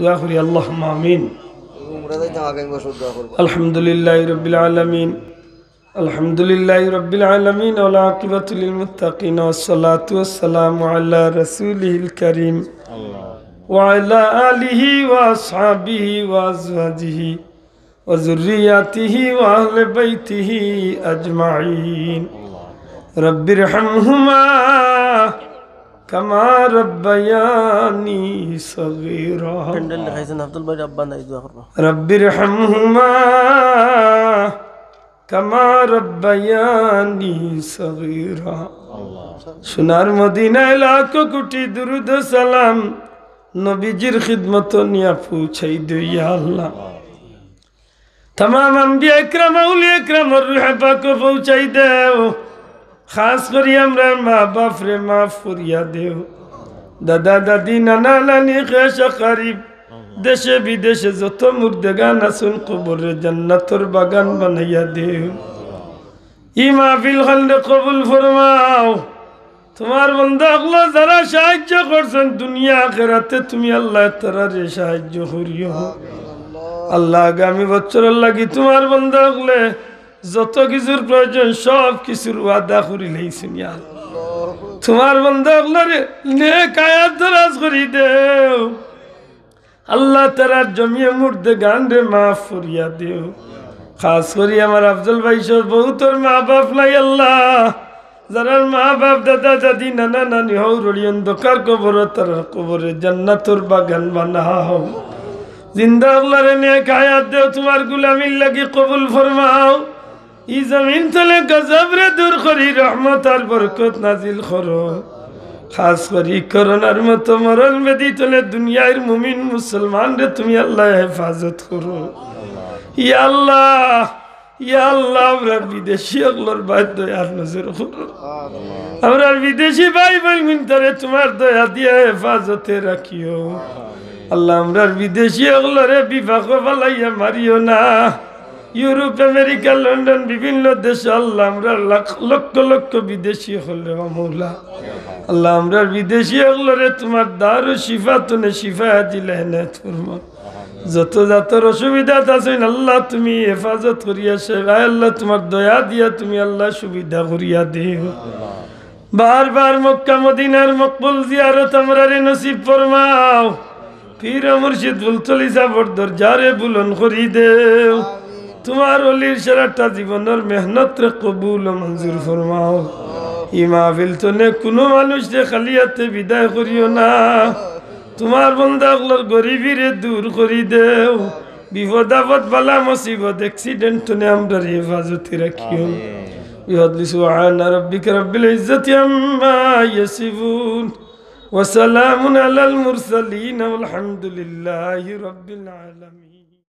দোয়া করি আল্লাহুম্মা আমিন। আলহামদুলিল্লাহি রাব্বিল আলামিন আলহামদুলিল্লাহি রাব্বিল আলামিন ওয়াল আকিবাতু লিল মুত্তাকিন ওয়াসসালাতু ওয়াসসালামু আলা রাসূলিল কারীম ওয়া আলা আলিহি ওয়া আসহাবিহি ওয়া আজওয়াজিহি ওয়া যুররিয়াতিহি ওয়া আহলি বাইতিহি আজমাইন। রব্বিরহামহুমা কামা রাব্বায়ানি সগীরা। প্যান্ডেল দেখাইছেন আব্দুল ভাই আব্বা নাই দোয়া করব। রব্বিরহামহুমা কামা রাব্বায়ানি সগীরা। সোনার মদিনায় লাখো কোটি দুরুদ সালাম নবীজির খিদমত নিয়া পৌঁছাই দিও ইয়া আল্লাহ। तमाम अंबिया इकराम औलिया इकराम और रूह पाक को पहुंचाई देओ। खास करी हमरा माँ बाप रे माफ फरिया देओ। दादा दादी नाना नानी खेशा करीब देशे विदेशे যত মুর্দেগান আছেন কবরে জান্নাতের বাগান বানাইয়া দেও। ই মাহফিল খানরে কবুল ফরমাও। তোমার বান্দা আল্লাহ যারা সাহায্য করছেন দুনিয়া আখিরাতে তুমি আল্লাহ তারারে সাহায্য করিও। আল্লাহ আগামী বছরের লাগি তোমার বান্দা হলে যত কিছুর প্রয়োজন সব কিছুর ওয়াদা করি লইছেন ইয়া আল্লাহ। তোমার বান্দা হলে নেক আয়াত দরাজ করি দেও আল্লাহ তারার জমিয়ে মুর্দে গান রে মাফ করিয়া দেও। খাস করি আমার আফজল ভাই সব বহুতর মা বাপ নাই আল্লাহ যারা মা বাপ দাদা দাদি নানা নানি হও রড়ি অন্ধকার কবর তারার কবরে জান্নাতের বাগান বানাও। জিন্দা আল্লাহরে নেক হায়াত দেও তোমার গুলামির লাগি কবুল ফরমাও। ই জমিন তলে গজব রে দূর করি রহমত আর বরকত নাজিল করো। খাস করি করোনার মতো মরণ বেদি তলে দুনিয়ার মুমিন মুসলমান রে তুমি আল্লাহ হেফাজত করো ইয়া আল্লাহ। ইয়া আল্লাহ আমরা বিদেশি আল্লাহর ভাই দয়ার নজর করো। আমরা বিদেশি ভাই বোন তারে তোমার দয়া দিয়া হেফাজতে রাখিও আল্লাহ। আমরা বিদেশি আল্লাহরে বিভাগ ফালাইয়া মারিও না। ইউরোপ আমেরিকা লন্ডন বিভিন্ন দেশে আল্লাহ আমরা লক্ষ লক্ষ বিদেশি হলে মৌলা আল্লাহ আমরা বিদেশি আল্লাহরে তোমার দারু শিফা তুনে শিফা দিলে যত জাতর অসুবিধা আছেন আল্লাহ তুমি হেফাজত করিয়া সেবাই আল্লাহ তোমার দয়া দিয়া তুমি আল্লাহ সুবিধা করিয়া দিও। বারবার মক্কা মদিনার মকবুল জিয়ারত আমরা রে নসিব ফরমাও। পীর মুর্শিদ বুলতলি সাবর দরজারে বুলন করি দেও। তোমার অলির সারাটা জীবনের মেহনত রে কবুল ও মঞ্জুর ফরমাও। ই মাহফিল তনে কোনো মানুষ রে খালিয়াতে বিদায় করিও না। তোমার বান্দা গুলোর গরিবিরে দূর করি দেও। বিপদ আপদ বালা মুসিবত অ্যাক্সিডেন্ট তনে আমরা হেফাজতে রাখিও। বিহদ্লি সুবহান রাব্বিকা রাব্বিল ইজ্জাতি আম্মা ইয়াসিফুন وسلام على المرسلين والحمد لله رب العالمين।